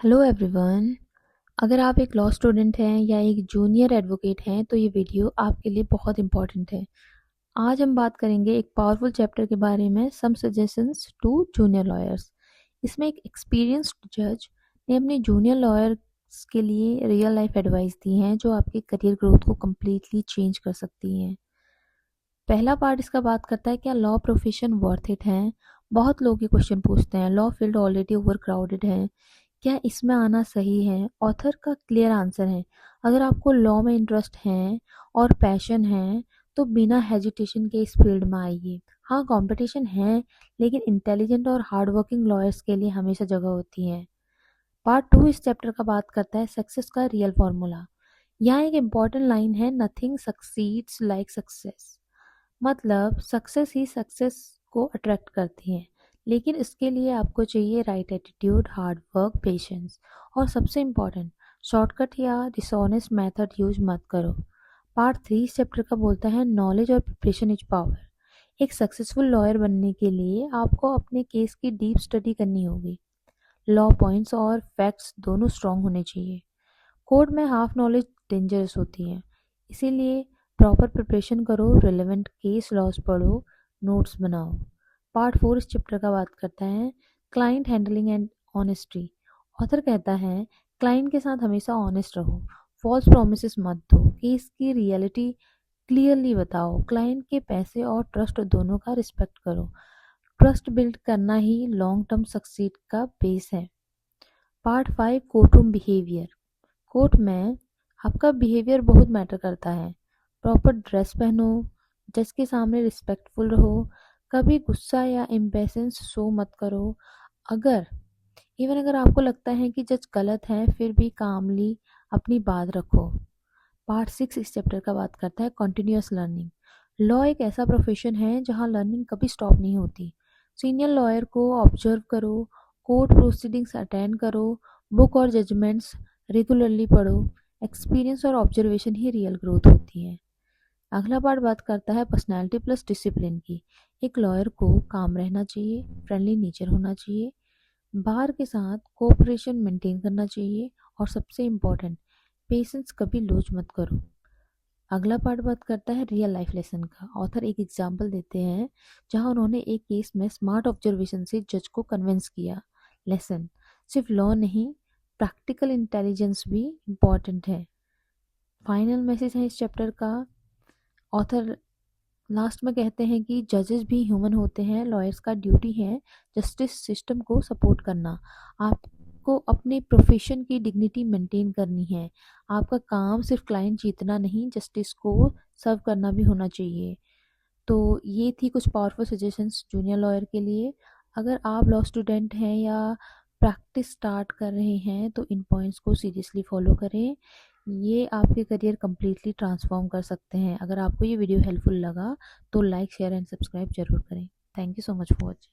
Hello everyone. अगर आप एक लॉ स्टूडेंट हैं या एक जूनियर एडवोकेट हैं तो ये वीडियो आपके लिए बहुत इंपॉर्टेंट है। आज हम बात करेंगे एक पावरफुल चैप्टर के बारे में, some suggestions to junior lawyers. इसमें एक एक्सपीरियंस्ड जज ने अपने जूनियर लॉयर्स के लिए रियल लाइफ एडवाइस दी हैं जो आपके करियर ग्रोथ को कम्प्लीटली चेंज कर सकती हैं। पहला पार्ट इसका बात करता है, क्या लॉ प्रोफेशन वर्थ इट है। बहुत लोग ये क्वेश्चन पूछते हैं, law field already over crowded है, क्या इसमें आना सही है। ऑथर का क्लियर आंसर है, अगर आपको लॉ में इंटरेस्ट है और पैशन है तो बिना हेजिटेशन के इस फील्ड में आइए। हाँ, कंपटीशन है, लेकिन इंटेलिजेंट और हार्डवर्किंग लॉयर्स के लिए हमेशा जगह होती है। पार्ट 2 इस चैप्टर का बात करता है सक्सेस का रियल फॉर्मूला। यहाँ एक इम्पॉर्टेंट लाइन है, नथिंग सक्सीड्स लाइक सक्सेस। मतलब सक्सेस ही सक्सेस को अट्रैक्ट करती है, लेकिन इसके लिए आपको चाहिए right attitude, hard work, patience और सबसे इम्पॉर्टेंट, शॉर्टकट या डिसऑनेस्ट मेथड यूज मत करो। पार्ट 3 इस चैप्टर का बोलता है, नॉलेज और प्रिपरेशन इज पावर। एक सक्सेसफुल लॉयर बनने के लिए आपको अपने केस की डीप स्टडी करनी होगी। लॉ पॉइंट्स और फैक्ट्स दोनों स्ट्रांग होने चाहिए। कोर्ट में हाफ नॉलेज डेंजरस होती है, इसीलिए प्रॉपर प्रिपरेशन करो, रिलेवेंट केस लॉज पढ़ो, नोट्स बनाओ। पार्ट 4 इस चैप्टर का बात करता है, client handling and honesty. Author कहता है, क्लाइंट के साथ हमेशा ऑनेस्ट रहो, फॉल्स प्रोमिसेस मत दो, केस की रियलिटी क्लियरली बताओ, क्लाइंट के पैसे और ट्रस्ट दोनों का रिस्पेक्ट करो। ट्रस्ट बिल्ड करना ही लॉन्ग टर्म सक्सीड का बेस है। Part 5 court room behaviour. Court में आपका बिहेवियर बहुत मैटर करता है। प्रॉपर ड्रेस पहनो, जज के सामने रिस्पेक्टफुल रहो, कभी गुस्सा या इम्पेशेंस शो मत करो। अगर अगर आपको लगता है कि जज गलत है, फिर भी कामली अपनी बात रखो। पार्ट 6 इस चैप्टर का बात करता है, कॉन्टिन्यूस लर्निंग। लॉ एक ऐसा प्रोफेशन है जहाँ लर्निंग कभी स्टॉप नहीं होती। सीनियर लॉयर को ऑब्जर्व करो, कोर्ट प्रोसीडिंग्स अटेंड करो, बुक और जजमेंट्स रेगुलरली पढ़ो। एक्सपीरियंस और ऑब्जर्वेशन ही रियल ग्रोथ होती है। अगला पार्ट बात करता है पर्सनालिटी प्लस डिसिप्लिन की। एक लॉयर को काम रहना चाहिए, फ्रेंडली नेचर होना चाहिए, बार के साथ कोऑपरेशन मेंटेन करना चाहिए और सबसे इम्पोर्टेंट, पेशेंस कभी लूज मत करो। अगला पार्ट बात करता है रियल लाइफ लेसन का। ऑथर एक एग्जाम्पल देते हैं जहां उन्होंने एक केस में स्मार्ट ऑब्जर्वेशन से जज को कन्विंस किया। लेसन सिर्फ लॉ नहीं, प्रैक्टिकल इंटेलिजेंस भी इम्पॉर्टेंट है। फाइनल मैसेज है इस चैप्टर का, ऑथर लास्ट में कहते हैं कि जजेस भी ह्यूमन होते हैं, लॉयर्स का ड्यूटी है जस्टिस सिस्टम को सपोर्ट करना। आपको अपने प्रोफेशन की डिग्निटी मेंटेन करनी है। आपका काम सिर्फ क्लाइंट जीतना नहीं, जस्टिस को सर्व करना भी होना चाहिए। तो ये थी कुछ पावरफुल सजेशंस जूनियर लॉयर के लिए। अगर आप लॉ स्टूडेंट हैं या प्रैक्टिस स्टार्ट कर रहे हैं तो इन पॉइंट्स को सीरियसली फॉलो करें। ये आपके करियर कम्प्लीटली ट्रांसफॉर्म कर सकते हैं। अगर आपको ये वीडियो हेल्पफुल लगा तो लाइक, शेयर एंड सब्सक्राइब जरूर करें। Thank you so much for watching.